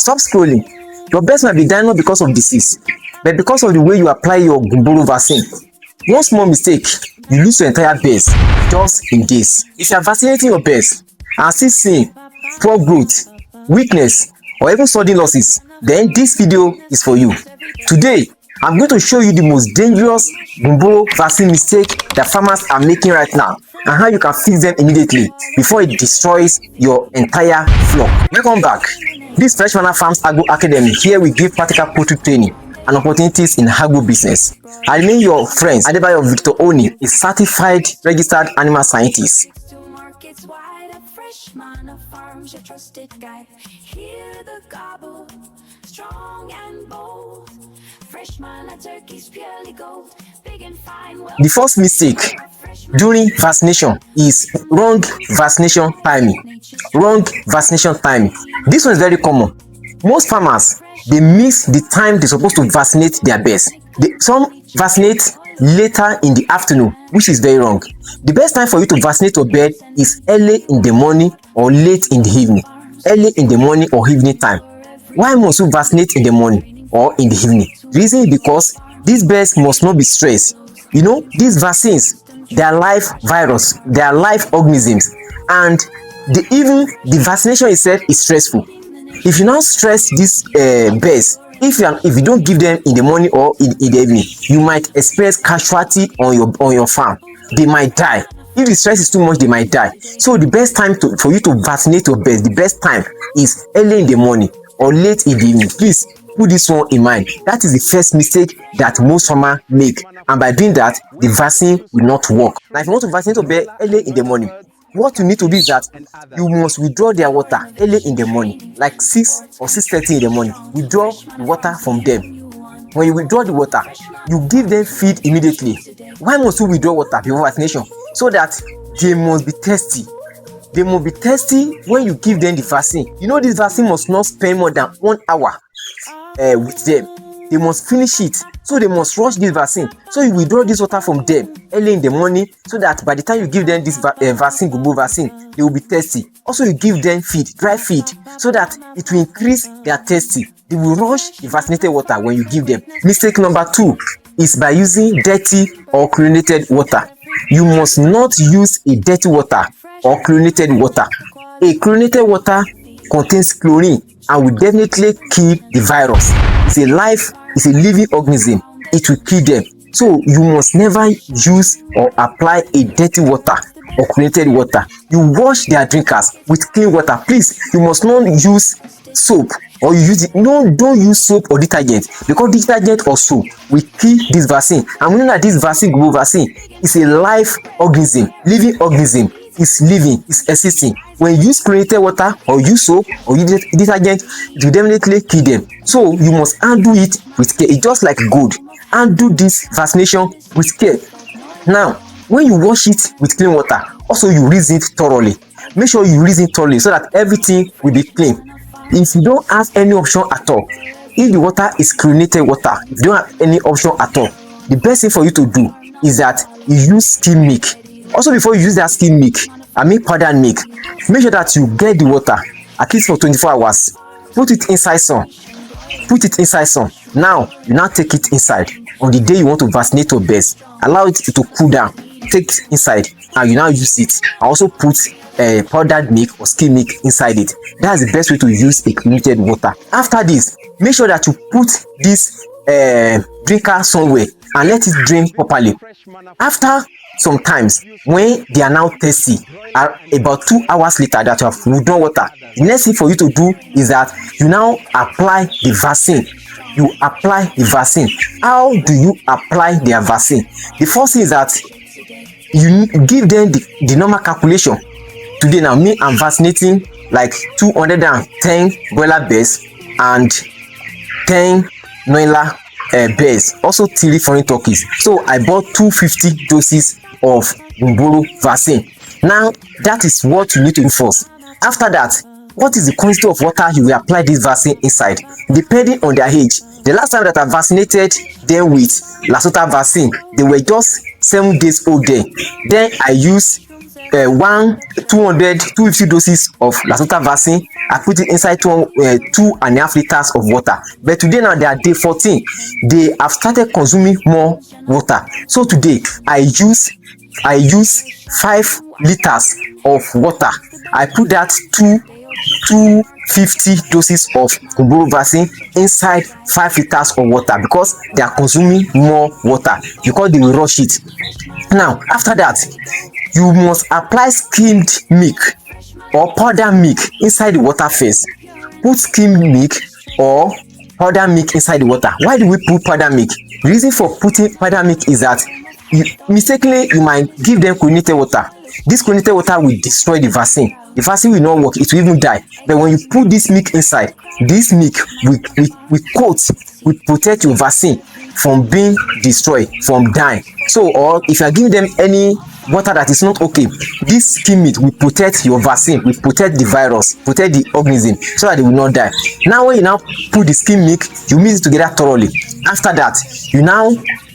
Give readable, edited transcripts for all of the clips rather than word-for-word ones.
Stop scrolling. Your birds might be dying not because of disease, but because of the way you apply your Gumboro vaccine. One small mistake, you lose your entire birds just in days. If you are vaccinating your birds and still seeing poor growth, weakness, or even sudden losses, then this video is for you. Today, I'm going to show you the most dangerous Gumboro vaccine mistake that farmers are making right now, and how you can fix them immediately before it destroys your entire flock. Welcome back. This Fresh Manna Farms Agro Academy. Here we give practical poultry training and opportunities in agro business. I remain your friend, Adebayo Victor Oni, a certified registered animal scientist. The first mistake during vaccination is wrong vaccination timing. Wrong vaccination timing. This one is very common. Most farmers, they miss the time they're supposed to vaccinate their birds. Some vaccinate later in the afternoon, which is very wrong. The best time for you to vaccinate your bird is early in the morning or late in the evening. Early in the morning or evening time. Why must you vaccinate in the morning or in the evening? The reason is because these birds must not be stressed. You know, these vaccines, they are live virus, they are live organisms, and the vaccination itself is stressful. If you now stress these birds, if you don't give them in the morning or in the evening, you might experience casualty on your farm. They might die. If the stress is too much, they might die. So the best time for you to vaccinate your birds, the best time is early in the morning or late in the evening. Please put this one in mind. That is the first mistake that most farmers make, and by doing that, the vaccine will not work. Now, if you want to vaccinate your bird early in the morning, what you need to do is that you must withdraw their water early in the morning, like 6 or 6:30 in the morning. Withdraw the water from them. When you withdraw the water, you give them feed immediately. Why must you withdraw water before vaccination? So that they must be thirsty. They must be thirsty when you give them the vaccine. You know, this vaccine must not spend more than 1 hour with them. They must finish it, so they must rush this vaccine. So you withdraw this water from them early in the morning, so that by the time you give them this vaccine, Gumboro vaccine, they will be thirsty. Also, you give them feed, dry feed, so that it will increase their thirsty. They will rush the vaccinated water when you give them. Mistake number 2 is by using dirty or chlorinated water. You must not use a dirty water or chlorinated water. A chlorinated water contains chlorine and will definitely kill the virus. It's a living organism. It will kill them. So you must never use or apply a dirty water or chlorinated water. You wash their drinkers with clean water. Please, you must not use soap, or don't use soap or detergent, because detergent or soap will kill this vaccine. And we know that this vaccine, Gumboro vaccine, is a live organism, living organism. Is living, is existing. When you use chlorinated water or use soap or use detergent, it will definitely kill them. So you must handle it with care. It's just like gold. Handle this vaccination with care. Now, when you wash it with clean water, also you rinse it thoroughly. Make sure you rinse it thoroughly so that everything will be clean. If you don't have any option at all, if the water is chlorinated water, if you don't have any option at all, the best thing for you to do is that you use skim milk. Also, before you use that skim milk, powdered milk, make sure that you get the water at least for 24 hours. Put it inside sun. Now you take it inside on the day you want to vaccinate your birds. Allow it to cool down. Take it inside and you now use it. I also put powdered milk or skim milk inside it. That's the best way to use a chlorinated water. After this, make sure that you put this drinker somewhere and let it drain properly. After sometimes, when they are now thirsty, about 2 hours later that you have withdrawn water, the next thing for you to do is that you now apply the vaccine. You apply the vaccine. How do you apply their vaccine? The first thing is that you give them the normal calculation. Today now, me, I'm vaccinating like 210 broiler birds and 10 noila birds, also 3 foreign turkeys. So I bought 250 doses of Gumboro vaccine. Now that is what you need to do first. After that, what is the quantity of water you will apply this vaccine inside? Depending on their age. The last time that I vaccinated them with Lasota vaccine, they were just 7 days old then. Then I used 250 doses of Lassa vaccine. I put it inside 2.5 liters of water. But today now they are day 14. They have started consuming more water. So today I use 5 liters of water. I put that 250 doses of Gumboro vaccine inside 5 liters of water because they are consuming more water because they will rush it. Now after that, you must apply skimmed milk or powdered milk inside the water first. Put skimmed milk or powdered milk inside the water. Why do we put powdered milk? The reason for putting powdered milk is that mistakenly you might give them chlorinated water. This chlorinated water will destroy the vaccine. The vaccine will not work, it will even die. But when you put this milk inside, this milk will protect your vaccine from being destroyed, from dying. So, or if you are giving them any water that is not okay, this skim milk will protect your vaccine, will protect the virus, protect the organism, so that they will not die. Now when you now put the skim milk, you mix it together thoroughly. After that, you now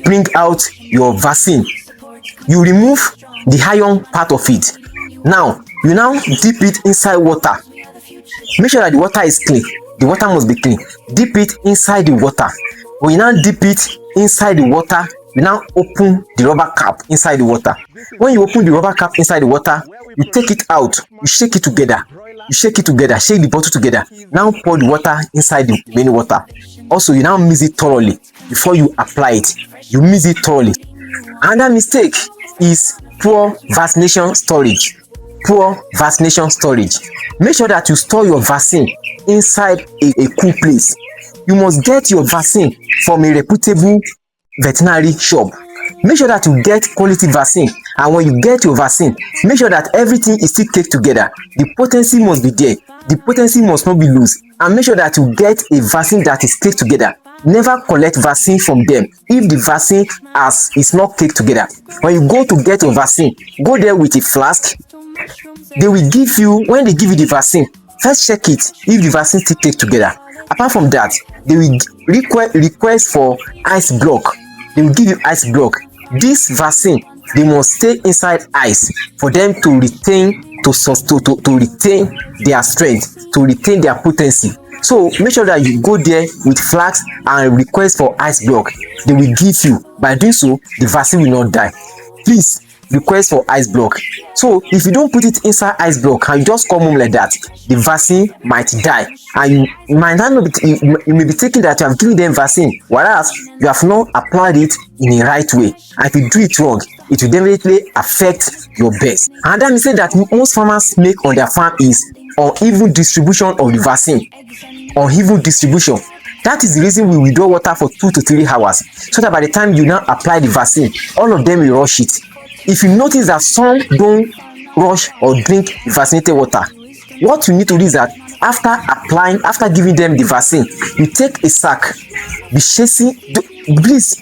bring out your vaccine. You remove the iron part of it. Now you now dip it inside water. Make sure that the water is clean. The water must be clean. Dip it inside the water. When you now dip it inside the water, you now open the rubber cap inside the water. When you open the rubber cap inside the water, you take it out, you shake it together. You shake it together, shake the bottle together. Now pour the water inside the main water. Also, you now mix it thoroughly before you apply it. You mix it thoroughly. Another mistake is poor vaccination storage. Poor vaccination storage. Make sure that you store your vaccine inside a cool place. You must get your vaccine from a reputable veterinary shop. Make sure that you get quality vaccine, and when you get your vaccine, make sure that everything is still caked together. The potency must be there. The potency must not be loose, and make sure that you get a vaccine that is caked together. Never collect vaccine from them if the vaccine is not caked together. When you go to get your vaccine, go there with a flask. They will give you, when they give you the vaccine, first check it if the vaccine still caked together. Apart from that, they will request for ice block. They will give you ice block. This vaccine, they must stay inside ice for them to retain retain their strength, to retain their potency. So make sure that you go there with flask and request for ice block. They will give you. By doing so, the vaccine will not die. Please request for ice block. So if you don't put it inside ice block and you just come home like that, the vaccine might die, and you might not be, you may be thinking that you have given them vaccine, whereas you have not applied it in the right way. And if you do it wrong, it will definitely affect your birds. Another mistake that most farmers make on their farm is uneven distribution of the vaccine. Uneven distribution. That is the reason we withdraw water for 2 to 3 hours, so that by the time you now apply the vaccine, all of them will rush it. If you notice that some don't rush or drink vaccinated water, what you need to do is that after giving them the vaccine, you take a sack, be chasing, please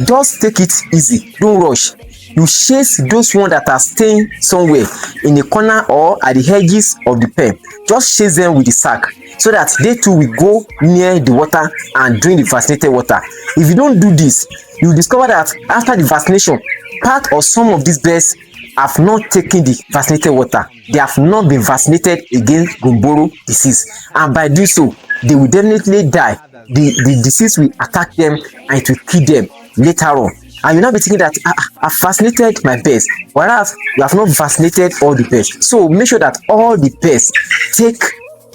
just take it easy, don't rush. You chase those ones that are staying somewhere in a corner or at the edges of the pen. Just chase them with the sack, so that they too will go near the water and drink the vaccinated water. If you don't do this, you will discover that after the vaccination, part or some of these birds have not taken the vaccinated water. They have not been vaccinated against Gumboro disease, and by doing so, they will definitely die. The disease will attack them and it will kill them later on. And you'll not be thinking that I've vaccinated my birds, whereas you have not vaccinated all the birds. So make sure that all the birds take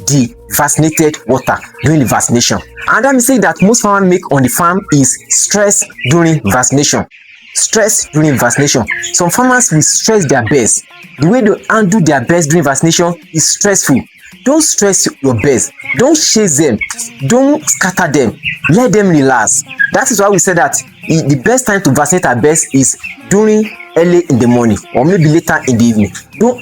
the vaccinated water during the vaccination. Another mistake that most farmers make on the farm is stress during vaccination. Stress during vaccination. Some farmers will stress their birds. The way they handle their birds during vaccination is stressful. Don't stress your birds. Don't chase them. Don't scatter them. Let them relax. That is why we say that the best time to vaccinate our birds is during early in the morning or maybe later in the evening.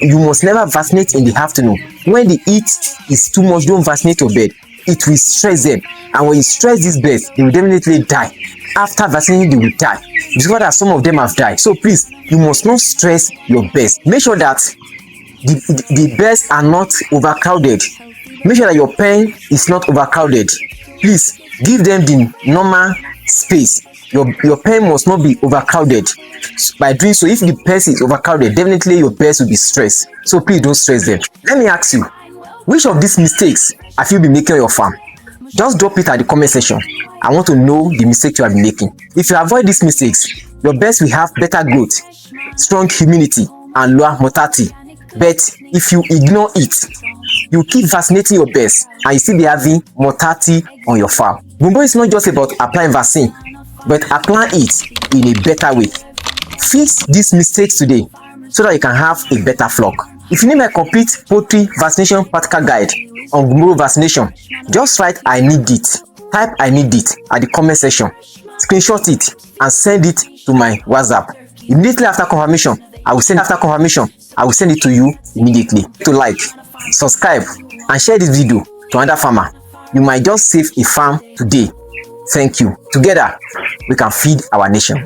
You must never vaccinate in the afternoon. When the heat is too much, don't vaccinate your bird. It will stress them, and when you stress these birds, they will definitely die. After vaccinating, they will die. Because that some of them have died. So please, you must not stress your birds. Make sure that the birds are not overcrowded. Make sure that your pen is not overcrowded. Please give them the normal space. Your pen must not be overcrowded. By doing so, if the pen is overcrowded, definitely your birds will be stressed. So please don't stress them. Let me ask you, which of these mistakes have you been making on your farm? Just drop it at the comment section. I want to know the mistake you have been making. If you avoid these mistakes, your birds will have better growth, strong immunity, and lower mortality. But if you ignore it, you keep vaccinating your birds and you still be having mortality on your farm. Gumboro is not just about applying vaccine, but apply it in a better way. Fix these mistakes today so that you can have a better flock. If you need my complete poultry vaccination practical guide on Gumboro vaccination, just write "I need it." Type "I need it" at the comment section, screenshot it and send it to my WhatsApp. Immediately after confirmation, I will send it to you immediately. To like, subscribe and share this video to another farmer. You might just save a farm today. Thank you. Together, we can feed our nation.